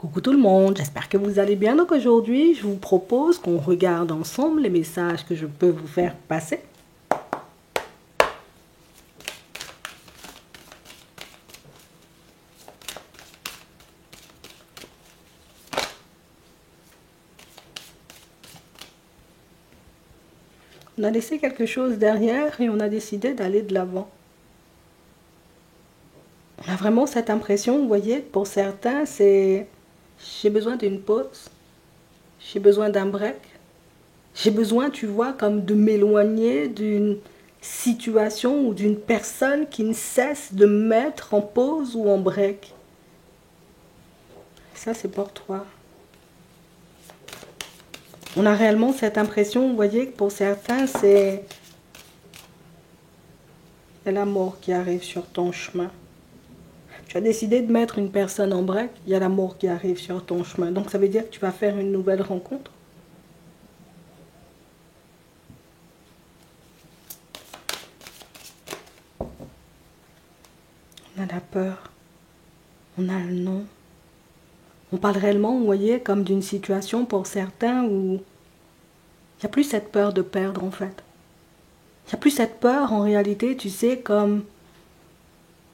Coucou tout le monde, j'espère que vous allez bien. Donc aujourd'hui, je vous propose qu'on regarde ensemble les messages que je peux vous faire passer. On a laissé quelque chose derrière et on a décidé d'aller de l'avant. On a vraiment cette impression, vous voyez, pour certains, c'est j'ai besoin d'une pause, j'ai besoin d'un break, j'ai besoin, tu vois, comme de m'éloigner d'une situation ou d'une personne qui ne cesse de me mettre en pause ou en break. Ça, c'est pour toi. On a réellement cette impression, vous voyez, que pour certains, c'est la mort qui arrive sur ton chemin. Tu as décidé de mettre une personne en break, il y a la mort qui arrive sur ton chemin. Donc ça veut dire que tu vas faire une nouvelle rencontre. On a la peur, on a le non. On parle réellement, vous voyez, comme d'une situation pour certains où il n'y a plus cette peur de perdre en fait. Il n'y a plus cette peur en réalité, tu sais, comme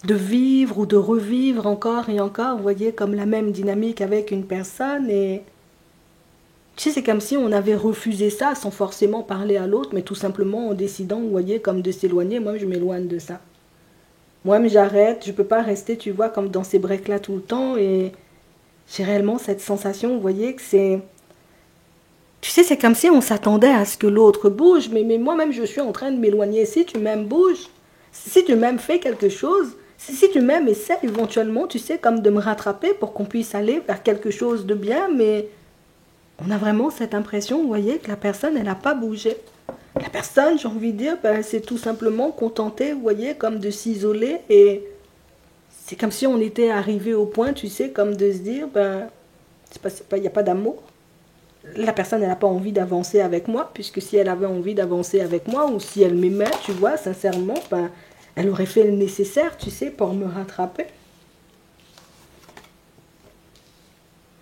de vivre ou de revivre encore et encore, vous voyez, comme la même dynamique avec une personne. Et tu sais, c'est comme si on avait refusé ça sans forcément parler à l'autre, mais tout simplement en décidant, vous voyez, comme de s'éloigner. Moi, je m'éloigne de ça. Moi, j'arrête, je ne peux pas rester, tu vois, comme dans ces breaks-là tout le temps. Et j'ai réellement cette sensation, vous voyez, que c'est... Tu sais, c'est comme si on s'attendait à ce que l'autre bouge, mais moi-même, je suis en train de m'éloigner. Si tu m'aimes, bouge. Si tu m'aimes, fais quelque chose. Si tu m'aimes, essaie éventuellement, tu sais, comme de me rattraper pour qu'on puisse aller vers quelque chose de bien, mais on a vraiment cette impression, vous voyez, que la personne, elle n'a pas bougé. La personne, j'ai envie de dire, ben, c'est tout simplement contentée, vous voyez, comme de s'isoler, et c'est comme si on était arrivé au point, tu sais, comme de se dire, ben, il n'y a pas d'amour. La personne, elle n'a pas envie d'avancer avec moi, puisque si elle avait envie d'avancer avec moi, ou si elle m'aimait, tu vois, sincèrement, ben, elle aurait fait le nécessaire, tu sais, pour me rattraper.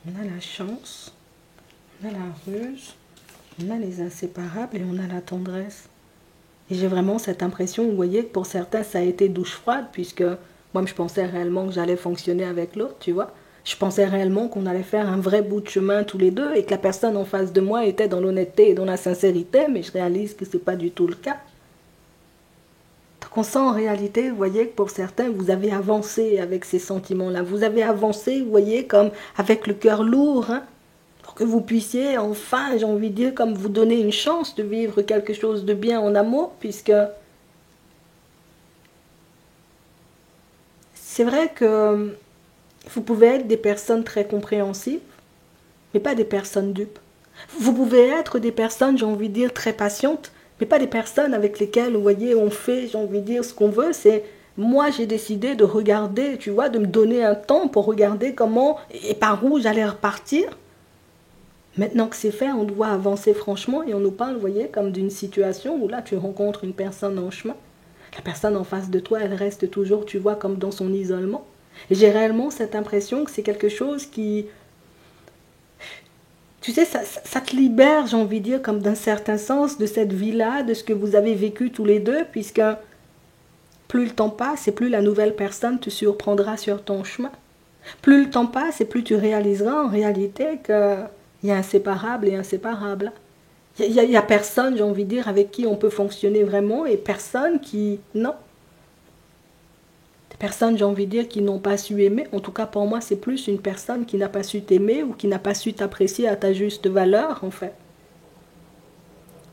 On a la chance, on a la ruse, on a les inséparables et on a la tendresse. Et j'ai vraiment cette impression, vous voyez, que pour certains, ça a été douche froide, puisque moi, je pensais réellement que j'allais fonctionner avec l'autre, tu vois. Je pensais réellement qu'on allait faire un vrai bout de chemin tous les deux et que la personne en face de moi était dans l'honnêteté et dans la sincérité, mais je réalise que ce n'est pas du tout le cas. Donc on sent en réalité, vous voyez, que pour certains, vous avez avancé avec ces sentiments-là. Vous avez avancé, vous voyez, comme avec le cœur lourd, hein, pour que vous puissiez enfin, j'ai envie de dire, comme vous donner une chance de vivre quelque chose de bien en amour, puisque c'est vrai que vous pouvez être des personnes très compréhensives, mais pas des personnes dupes. Vous pouvez être des personnes, j'ai envie de dire, très patientes, mais pas des personnes avec lesquelles, vous voyez, on fait, j'ai envie de dire, ce qu'on veut. C'est moi, j'ai décidé de regarder, tu vois, de me donner un temps pour regarder comment et par où j'allais repartir. Maintenant que c'est fait, on doit avancer franchement et on nous parle, vous voyez, comme d'une situation où là, tu rencontres une personne en chemin. La personne en face de toi, elle reste toujours, tu vois, comme dans son isolement. Et j'ai réellement cette impression que c'est quelque chose qui... Tu sais, ça te libère, j'ai envie de dire, comme d'un certain sens, de cette vie-là, de ce que vous avez vécu tous les deux, puisque plus le temps passe et plus la nouvelle personne te surprendra sur ton chemin. Plus le temps passe et plus tu réaliseras en réalité qu'il y a inséparable et inséparable. Il y a personne, j'ai envie de dire, avec qui on peut fonctionner vraiment et personne qui... Non. Des personnes, j'ai envie de dire, qui n'ont pas su aimer. En tout cas, pour moi, c'est plus une personne qui n'a pas su t'aimer ou qui n'a pas su t'apprécier à ta juste valeur, en fait.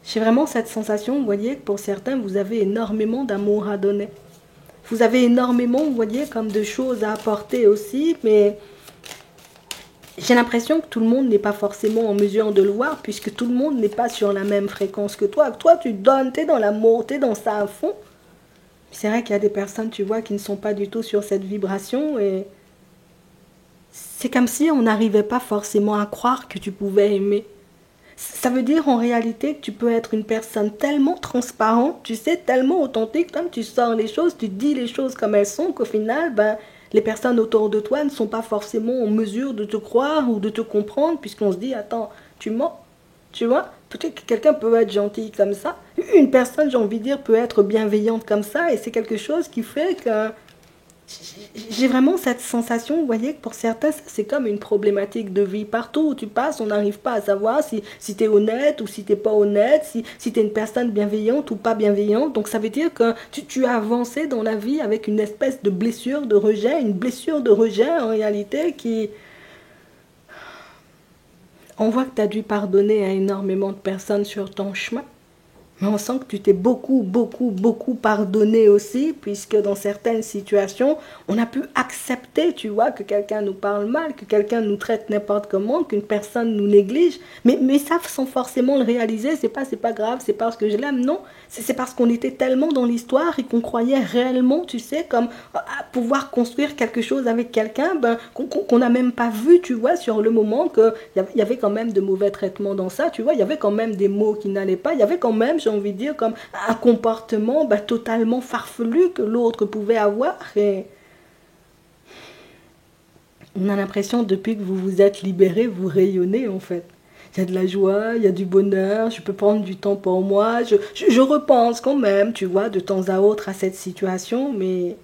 J'ai vraiment cette sensation, vous voyez, que pour certains, vous avez énormément d'amour à donner. Vous avez énormément, vous voyez, comme de choses à apporter aussi, mais j'ai l'impression que tout le monde n'est pas forcément en mesure de le voir, puisque tout le monde n'est pas sur la même fréquence que toi. Toi, tu donnes, tu es dans l'amour, tu es dans ça à fond. C'est vrai qu'il y a des personnes, tu vois, qui ne sont pas du tout sur cette vibration, et c'est comme si on n'arrivait pas forcément à croire que tu pouvais aimer. Ça veut dire en réalité que tu peux être une personne tellement transparente, tu sais, tellement authentique, comme tu sors les choses, tu dis les choses comme elles sont, qu'au final, ben, les personnes autour de toi ne sont pas forcément en mesure de te croire ou de te comprendre, puisqu'on se dit, attends, tu mens, tu vois? Peut-être que quelqu'un peut être gentil comme ça. Une personne, j'ai envie de dire, peut être bienveillante comme ça, et c'est quelque chose qui fait que j'ai vraiment cette sensation, vous voyez, que pour certains, c'est comme une problématique de vie. Partout où tu passes, on n'arrive pas à savoir si tu es honnête ou si tu n'es pas honnête, si tu es une personne bienveillante ou pas bienveillante. Donc ça veut dire que tu as avancé dans la vie avec une espèce de blessure de rejet, une blessure de rejet en réalité qui... On voit que tu as dû pardonner à énormément de personnes sur ton chemin. Mais on sent que tu t'es beaucoup, beaucoup, beaucoup pardonné aussi, puisque dans certaines situations, on a pu accepter, tu vois, que quelqu'un nous parle mal, que quelqu'un nous traite n'importe comment, qu'une personne nous néglige. Mais ça, sans forcément le réaliser, c'est pas grave, c'est parce que je l'aime, non. C'est parce qu'on était tellement dans l'histoire et qu'on croyait réellement, tu sais, comme à pouvoir construire quelque chose avec quelqu'un, qu'on n'a même pas vu, tu vois, sur le moment, qu'il y avait quand même de mauvais traitements dans ça, tu vois, il y avait quand même des mots qui n'allaient pas, il y avait quand même, j'ai envie de dire, comme un comportement totalement farfelu que l'autre pouvait avoir. Et on a l'impression, depuis que vous vous êtes libérés, vous rayonnez en fait. Il y a de la joie, il y a du bonheur, je peux prendre du temps pour moi, je repense quand même, tu vois, de temps à autre à cette situation, mais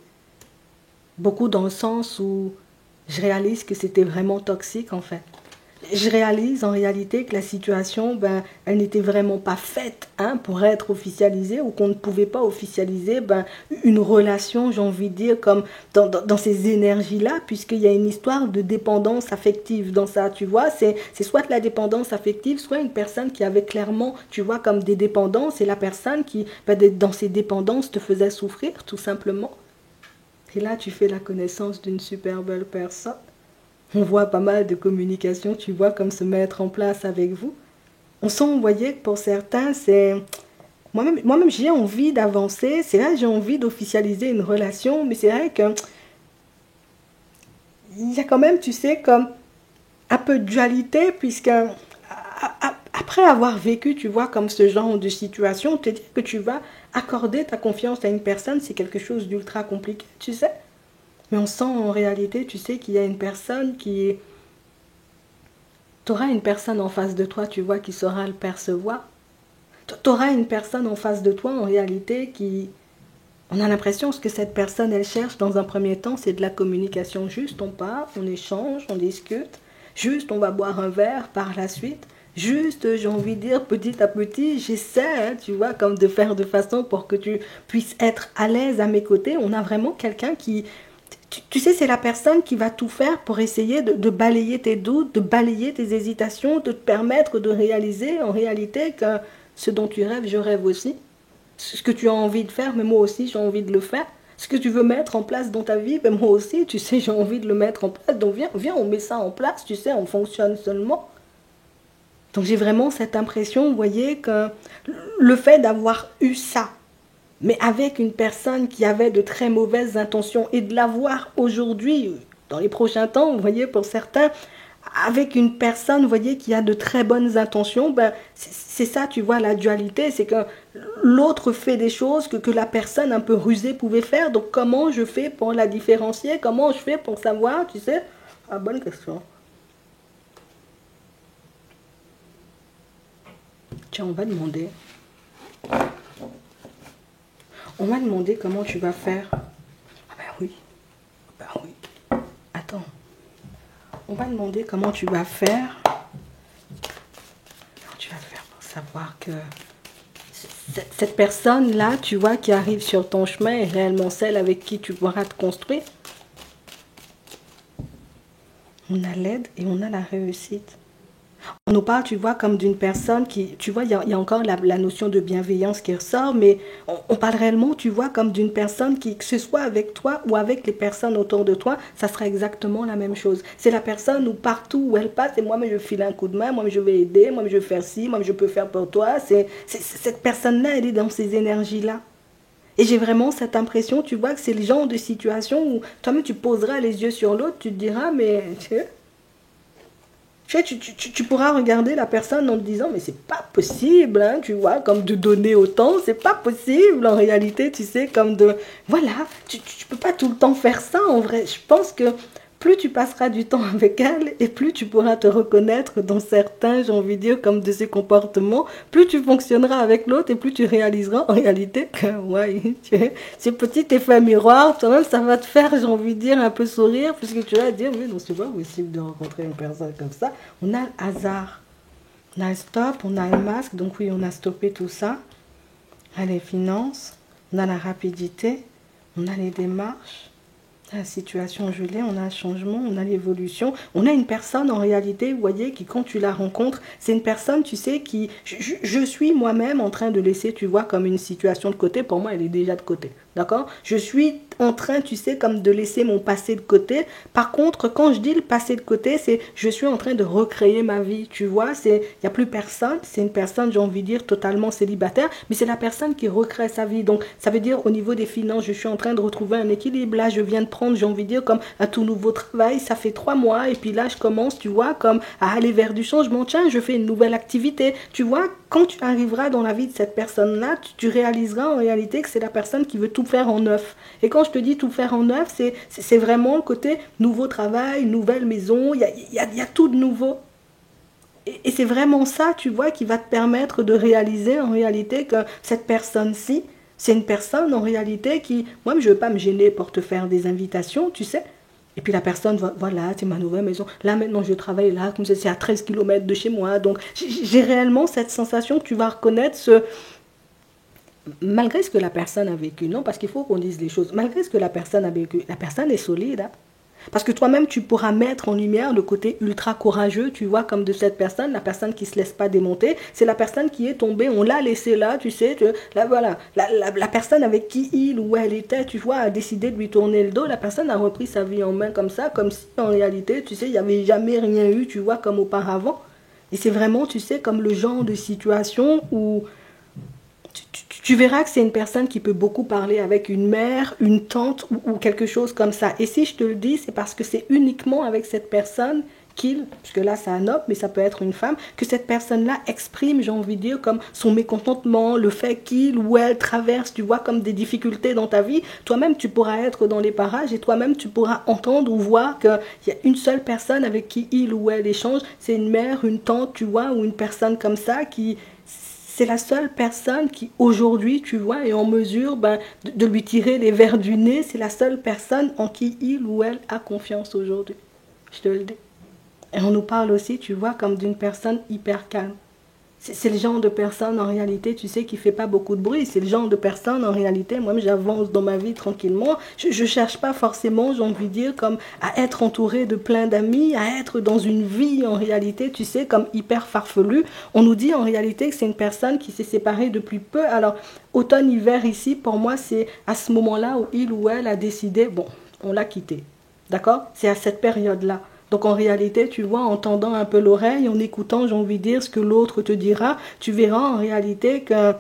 beaucoup dans le sens où je réalise que c'était vraiment toxique en fait. Je réalise en réalité que la situation, elle n'était vraiment pas faite pour être officialisée, ou qu'on ne pouvait pas officialiser une relation, j'ai envie de dire, comme dans ces énergies-là, puisqu'il y a une histoire de dépendance affective dans ça, tu vois. C'est soit la dépendance affective, soit une personne qui avait clairement, tu vois, comme des dépendances, et la personne qui, dans ces dépendances, te faisait souffrir, tout simplement. Et là, tu fais la connaissance d'une super belle personne. On voit pas mal de communication, tu vois, comme se mettre en place avec vous. On sent, vous voyez, que pour certains, c'est... Moi-même j'ai envie d'avancer, c'est vrai, j'ai envie d'officialiser une relation, mais c'est vrai que il y a quand même, tu sais, comme un peu de dualité, puisque après avoir vécu, tu vois, comme ce genre de situation, te dire que tu vas accorder ta confiance à une personne, c'est quelque chose d'ultra compliqué, tu sais. Mais on sent en réalité, tu sais, qu'il y a une personne qui... Tu auras une personne en face de toi, tu vois, qui saura le percevoir. Tu auras une personne en face de toi, en réalité, qui... On a l'impression que cette personne, elle cherche, dans un premier temps, c'est de la communication. Juste, on parle, on échange, on discute. Juste, on va boire un verre par la suite. Juste, j'ai envie de dire, petit à petit, j'essaie, tu vois, comme de faire de façon pour que tu puisses être à l'aise à mes côtés. On a vraiment quelqu'un qui... Tu sais, c'est la personne qui va tout faire pour essayer de balayer tes doutes, de balayer tes hésitations, de te permettre de réaliser en réalité que ce dont tu rêves, je rêve aussi. Ce que tu as envie de faire, mais moi aussi j'ai envie de le faire. Ce que tu veux mettre en place dans ta vie, moi aussi, tu sais, j'ai envie de le mettre en place. Donc viens, on met ça en place, tu sais, on fonctionne seulement. Donc j'ai vraiment cette impression, vous voyez, que le fait d'avoir eu ça, mais avec une personne qui avait de très mauvaises intentions, et de l'avoir aujourd'hui, dans les prochains temps, vous voyez, pour certains, avec une personne, vous voyez, qui a de très bonnes intentions, c'est ça, tu vois, la dualité, c'est que l'autre fait des choses que la personne un peu rusée pouvait faire. Donc comment je fais pour la différencier? Comment je fais pour savoir, tu sais? Ah, bonne question. Tiens, on va demander. On m'a demandé comment tu vas faire. Ah ben oui. Ben oui. Attends. On va demander comment tu vas faire. Comment tu vas faire pour savoir que cette personne-là, tu vois, qui arrive sur ton chemin est réellement celle avec qui tu pourras te construire. On a l'aide et on a la réussite. On nous parle, tu vois, comme d'une personne qui, tu vois, il y a encore la notion de bienveillance qui ressort, mais on parle réellement, tu vois, comme d'une personne qui, que ce soit avec toi ou avec les personnes autour de toi, ça sera exactement la même chose. C'est la personne où partout où elle passe, et moi, mais je file un coup de main, moi, mais je vais aider, moi, mais je vais faire ci, moi, mais je peux faire pour toi. Cette personne-là, elle est dans ces énergies-là. Et j'ai vraiment cette impression, tu vois, que c'est le genre de situation où toi-même, tu poseras les yeux sur l'autre, tu te diras, mais... Tu pourras regarder la personne en te disant, mais c'est pas possible, hein, tu vois, comme de donner autant, c'est pas possible en réalité, tu sais, comme de... Voilà, tu peux pas tout le temps faire ça en vrai. Je pense que plus tu passeras du temps avec elle et plus tu pourras te reconnaître dans certains, j'ai envie de dire, comme de ses comportements, plus tu fonctionneras avec l'autre et plus tu réaliseras en réalité que, ouais, ce petit effet miroir, toi-même, ça va te faire, j'ai envie de dire, un peu sourire, puisque tu vas te dire, mais non, c'est pas possible de rencontrer une personne comme ça. On a le hasard, on a le stop, on a le masque, donc oui, on a stoppé tout ça. On a les finances, on a la rapidité, on a les démarches. La situation gelée, on a le changement, on a l'évolution. On a une personne en réalité, vous voyez, qui quand tu la rencontres, c'est une personne, tu sais, qui... Je suis moi-même en train de laisser, tu vois, comme une situation de côté. Pour moi, elle est déjà de côté. D'accord? Je suis en train, tu sais, comme de laisser mon passé de côté. Par contre, quand je dis le passé de côté, c'est je suis en train de recréer ma vie, tu vois. Il n'y a plus personne. C'est une personne, j'ai envie de dire, totalement célibataire. Mais c'est la personne qui recrée sa vie. Donc, ça veut dire au niveau des finances, je suis en train de retrouver un équilibre. Là, je viens de prendre, j'ai envie de dire, comme un tout nouveau travail. Ça fait 3 mois. Et puis là, je commence, tu vois, comme à aller vers du changement. Tiens, je fais une nouvelle activité. Tu vois, quand tu arriveras dans la vie de cette personne-là, tu réaliseras en réalité que c'est la personne qui veut tout faire en neuf. Et quand je te dis tout faire en neuf, c'est vraiment le côté nouveau travail, nouvelle maison, il y a tout de nouveau. Et c'est vraiment ça, tu vois, qui va te permettre de réaliser en réalité que cette personne-ci, c'est une personne en réalité qui, moi je ne veux pas me gêner pour te faire des invitations, tu sais. Et puis la personne, voilà, c'est ma nouvelle maison. Là maintenant je travaille là, comme c'est à 13 km de chez moi. Donc j'ai réellement cette sensation que tu vas reconnaître malgré ce que la personne a vécu, non, parce qu'il faut qu'on dise les choses, malgré ce que la personne a vécu, la personne est solide, hein? Parce que toi-même, tu pourras mettre en lumière le côté ultra courageux, tu vois, comme de cette personne, la personne qui ne se laisse pas démonter, c'est la personne qui est tombée, on l'a laissée là, tu sais, là, voilà, la personne avec qui il ou elle était, tu vois, a décidé de lui tourner le dos, la personne a repris sa vie en main comme ça, comme si en réalité, tu sais, il n'y avait jamais rien eu, tu vois, comme auparavant. Et c'est vraiment, tu sais, comme le genre de situation où... Tu verras que c'est une personne qui peut beaucoup parler avec une mère, une tante ou quelque chose comme ça. Et si je te le dis, c'est parce que c'est uniquement avec cette personne puisque là c'est un homme, mais ça peut être une femme, que cette personne-là exprime, j'ai envie de dire, comme son mécontentement, le fait qu'il ou elle traverse, tu vois, comme des difficultés dans ta vie. Toi-même, tu pourras être dans les parages et toi-même, tu pourras entendre ou voir qu'il y a une seule personne avec qui il ou elle échange. C'est une mère, une tante, tu vois, ou une personne comme ça qui... C'est la seule personne qui, aujourd'hui, tu vois, est en mesure de lui tirer les vers du nez. C'est la seule personne en qui il ou elle a confiance aujourd'hui. Je te le dis. Et on nous parle aussi, tu vois, comme d'une personne hyper calme. C'est le genre de personne, en réalité, tu sais, qui ne fait pas beaucoup de bruit. C'est le genre de personne, en réalité, moi, j'avance dans ma vie tranquillement. Je ne cherche pas forcément, j'ai envie de dire, comme à être entourée de plein d'amis, à être dans une vie, en réalité, tu sais, comme hyper farfelue. On nous dit, en réalité, que c'est une personne qui s'est séparée depuis peu. Alors, automne-hiver, ici, pour moi, c'est à ce moment-là où il ou elle a décidé, bon, on l'a quitté. D'accord? C'est à cette période-là. Donc en réalité, tu vois, en tendant un peu l'oreille, en écoutant, j'ai envie de dire, ce que l'autre te dira, tu verras en réalité que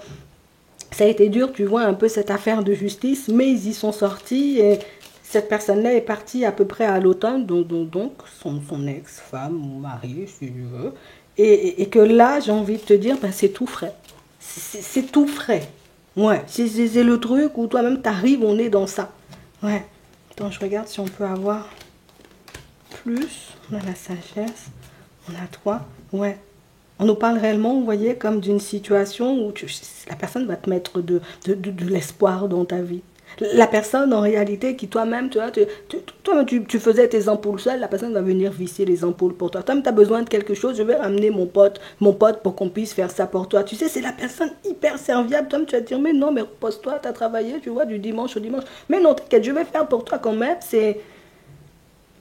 ça a été dur, tu vois, un peu cette affaire de justice, mais ils y sont sortis et cette personne-là est partie à peu près à l'automne, donc son ex-femme ou mari, si tu veux, et que là, j'ai envie de te dire, c'est tout frais. C'est tout frais. Ouais, c'est le truc où toi-même t'arrives, on est dans ça. Ouais. Attends, je regarde si on peut avoir... plus, on a la sagesse, on a 3, ouais. On nous parle réellement, vous voyez, comme d'une situation où la personne va te mettre de l'espoir dans ta vie. La personne, en réalité, qui toi-même, tu faisais tes ampoules seule, la personne va venir visser les ampoules pour toi. Toi, tu as besoin de quelque chose, je vais ramener mon pote pour qu'on puisse faire ça pour toi. Tu sais, c'est la personne hyper serviable. Toi, tu vas te dire, mais non, mais repose-toi, tu as travaillé, tu vois, du dimanche au dimanche. Mais non, t'inquiète, je vais faire pour toi quand même,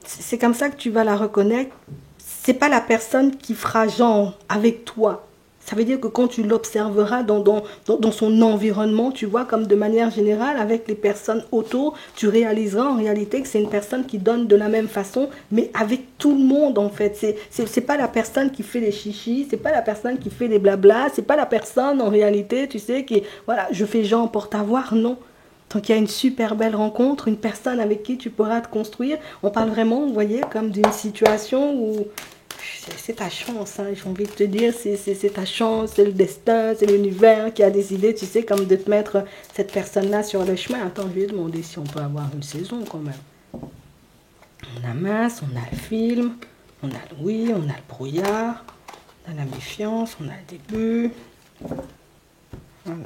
c'est comme ça que tu vas la reconnaître. C'est pas la personne qui fera genre avec toi. Ça veut dire que quand tu l'observeras dans son environnement, tu vois, comme de manière générale, avec les personnes autour, tu réaliseras en réalité que c'est une personne qui donne de la même façon, mais avec tout le monde en fait. C'est pas la personne qui fait les chichis, c'est pas la personne qui fait les blabla, c'est pas la personne en réalité, tu sais, qui, voilà, je fais genre pour t'avoir, non. Donc il y a une super belle rencontre, une personne avec qui tu pourras te construire. On parle vraiment, vous voyez, comme d'une situation où c'est ta chance, hein, j'ai envie de te dire, c'est ta chance, c'est le destin, c'est l'univers qui a décidé, tu sais, comme de te mettre cette personne-là sur le chemin. Attends, je lui ai demandé si on peut avoir une saison quand même. On a Mince, on a le film, on a le oui, on a le brouillard, on a la méfiance, on a le début. Alors,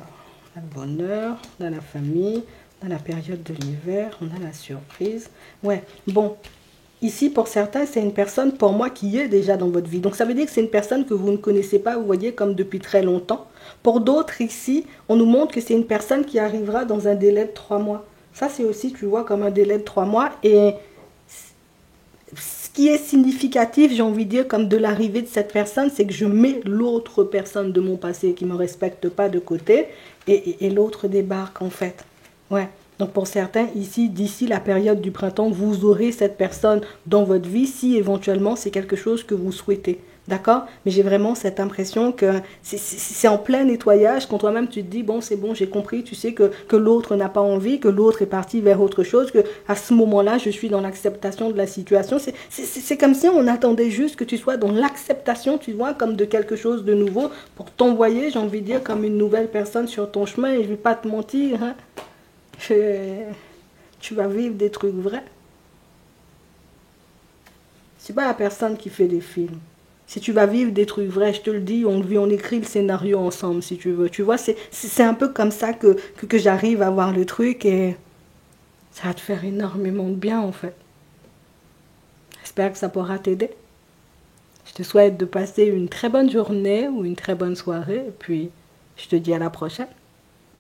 on a le bonheur, on a la famille, on a la période de l'hiver, on a la surprise. Ouais, bon. Ici, pour certains, c'est une personne, pour moi, qui est déjà dans votre vie. Donc, ça veut dire que c'est une personne que vous ne connaissez pas, vous voyez, comme depuis très longtemps. Pour d'autres, ici, on nous montre que c'est une personne qui arrivera dans un délai de 3 mois. Ça, c'est aussi, tu vois, comme un délai de 3 mois. Et ce qui est significatif, j'ai envie de dire, comme de l'arrivée de cette personne, c'est que je mets l'autre personne de mon passé qui ne me respecte pas de côté et l'autre débarque, en fait. Ouais. Donc pour certains, ici, d'ici la période du printemps, vous aurez cette personne dans votre vie si éventuellement c'est quelque chose que vous souhaitez. D'accord? Mais j'ai vraiment cette impression que c'est en plein nettoyage quand toi-même tu te dis, bon, c'est bon, j'ai compris, tu sais que l'autre n'a pas envie, que l'autre est parti vers autre chose, que à ce moment-là, je suis dans l'acceptation de la situation. C'est comme si on attendait juste que tu sois dans l'acceptation, tu vois, comme de quelque chose de nouveau pour t'envoyer, j'ai envie de dire, comme une nouvelle personne sur ton chemin. Et je ne vais pas te mentir, hein. Tu vas vivre des trucs vrais. C'est pas la personne qui fait des films. Si tu vas vivre des trucs vrais, je te le dis, on écrit le scénario ensemble si tu veux. Tu vois, c'est un peu comme ça que j'arrive à voir le truc et ça va te faire énormément de bien en fait. J'espère que ça pourra t'aider. Je te souhaite de passer une très bonne journée ou une très bonne soirée et puis je te dis à la prochaine.